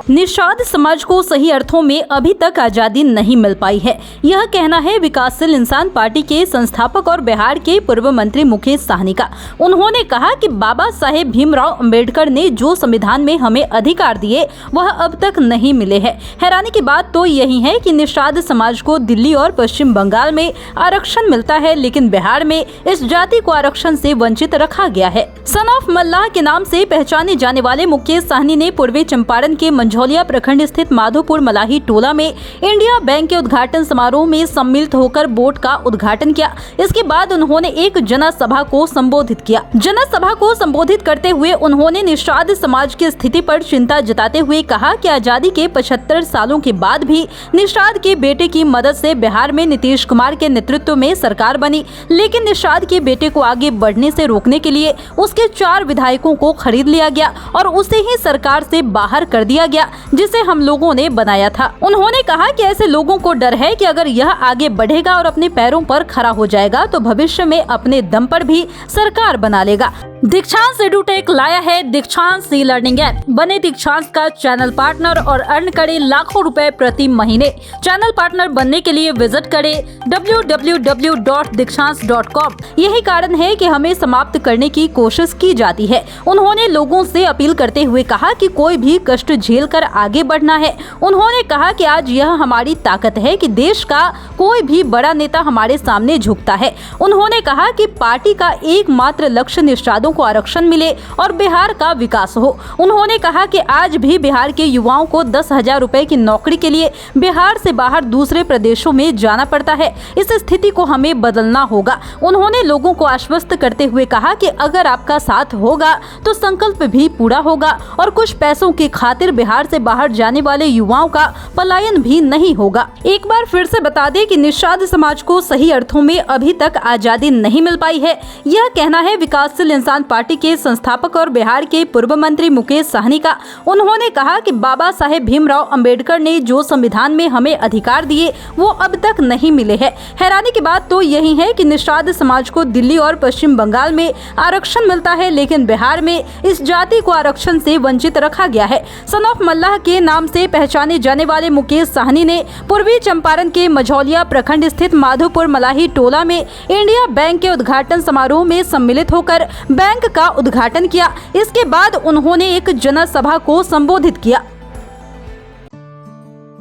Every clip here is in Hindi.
निषाद समाज को सही अर्थों में अभी तक आजादी नहीं मिल पाई है, यह कहना है विकासशील इंसान पार्टी के संस्थापक और बिहार के पूर्व मंत्री मुकेश सहनी का। उन्होंने कहा कि बाबा साहेब भीमराव अंबेडकर ने जो संविधान में हमें अधिकार दिए वह अब तक नहीं मिले हैं। हैरानी की बात तो यही है कि निषाद समाज को दिल्ली और पश्चिम बंगाल में आरक्षण मिलता है, लेकिन बिहार में इस जाति को आरक्षण से वंचित रखा गया है। सन ऑफ मल्लाह के नाम से पहचाने जाने वाले मुकेश सहनी ने पूर्वी चंपारण के मंझौलिया प्रखंड स्थित माधोपुर मलाही टोला में इंडिया बैंक के उद्घाटन समारोह में सम्मिलित होकर बोर्ड का उद्घाटन किया। इसके बाद उन्होंने एक जनसभा को संबोधित किया। जनसभा को संबोधित करते हुए उन्होंने निषाद समाज की स्थिति पर चिंता जताते हुए कहा कि आजादी के 75 सालों के बाद भी निषाद के बेटे की मदद से बिहार में नीतीश कुमार के नेतृत्व में सरकार बनी, लेकिन निषाद के बेटे को आगे बढ़ने से रोकने के लिए उसके 4 विधायकों को खरीद लिया गया और उसे ही सरकार से बाहर कर दिया गया, जिसे हम लोगों ने बनाया था। उन्होंने कहा कि ऐसे लोगों को डर है कि अगर यह आगे बढ़ेगा और अपने पैरों पर खड़ा हो जाएगा तो भविष्य में अपने दम पर भी सरकार बना लेगा। दीक्षांत एडुटेक लाया है दीक्षांत ई लर्निंग ऐप। बने दीक्षांत का चैनल पार्टनर और अर्न करे लाखों रुपए प्रति महीने। चैनल पार्टनर बनने के लिए विजिट करें www.dikshans.com। यही कारण है कि हमें समाप्त करने की कोशिश की जाती है। उन्होंने लोगों से अपील करते हुए कहा कि कोई भी कष्ट झेल कर आगे बढ़ना है। उन्होंने कहा कि आज यह हमारी ताकत है कि देश का कोई भी बड़ा नेता हमारे सामने झुकता है। उन्होंने कहा कि पार्टी का एकमात्र लक्ष्य निषादों को आरक्षण मिले और बिहार का विकास हो। उन्होंने कहा कि आज भी बिहार के युवाओं को 10,000 रुपए की नौकरी के लिए बिहार से बाहर दूसरे प्रदेशों में जाना पड़ता है। इस स्थिति को हमें बदलना होगा। उन्होंने लोगों को आश्वस्त करते हुए कहा कि अगर आपका साथ होगा तो संकल्प भी पूरा होगा और कुछ पैसों की खातिर बिहार से बाहर जाने वाले युवाओं का पलायन भी नहीं होगा। एक बार फिर से बता दें कि निषाद समाज को सही अर्थों में अभी तक आजादी नहीं मिल पाई है, यह कहना है विकासशील इंसान पार्टी के संस्थापक और बिहार के पूर्व मंत्री मुकेश सहनी का। उन्होंने कहा कि बाबा साहेब भीमराव अंबेडकर ने जो संविधान में हमें अधिकार दिए वो अब तक नहीं मिले हैं। हैरानी की बात तो यही है कि निषाद समाज को दिल्ली और पश्चिम बंगाल में आरक्षण मिलता है, लेकिन बिहार में इस जाति को आरक्षण से वंचित रखा गया है। सन ऑफ मल्लाह के नाम से पहचाने जाने वाले मुकेश सहनी ने पूर्वी चंपारण के मंझौलिया प्रखंड स्थित माधोपुर मलाही टोला में इंडिया बैंक के उद्घाटन समारोह में सम्मिलित होकर बैंक का उद्घाटन किया। इसके बाद उन्होंने एक जनसभा को संबोधित किया।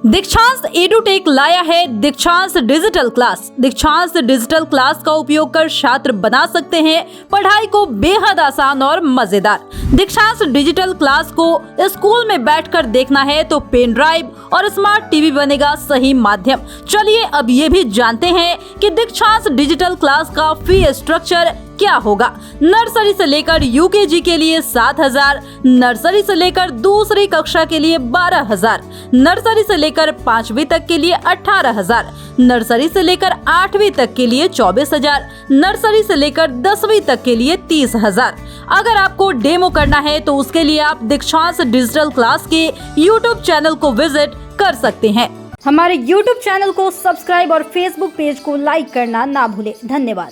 दीक्षांत एडुटेक लाया है दीक्षांत डिजिटल क्लास। दीक्षांत डिजिटल क्लास का उपयोग कर छात्र बना सकते हैं पढ़ाई को बेहद आसान और मजेदार। दीक्षांत डिजिटल क्लास को स्कूल में बैठकर देखना है तो पेन ड्राइव और स्मार्ट टीवी बनेगा सही माध्यम। चलिए अब ये भी जानते हैं कि दीक्षांत डिजिटल क्लास का फी स्ट्रक्चर क्या होगा। नर्सरी से लेकर यूकेजी के लिए 7,000, नर्सरी से लेकर दूसरी कक्षा के लिए 12,000, नर्सरी से लेकर 5वीं तक के लिए 18,000, नर्सरी से लेकर 8वीं तक के लिए 24,000, नर्सरी से लेकर 10वीं तक के लिए 30,000। अगर आपको डेमो करना है तो उसके लिए आप दीक्षांत डिजिटल क्लास के YouTube चैनल को विजिट कर सकते हैं। हमारे YouTube चैनल को सब्सक्राइब और Facebook पेज को लाइक करना ना भूलें। धन्यवाद।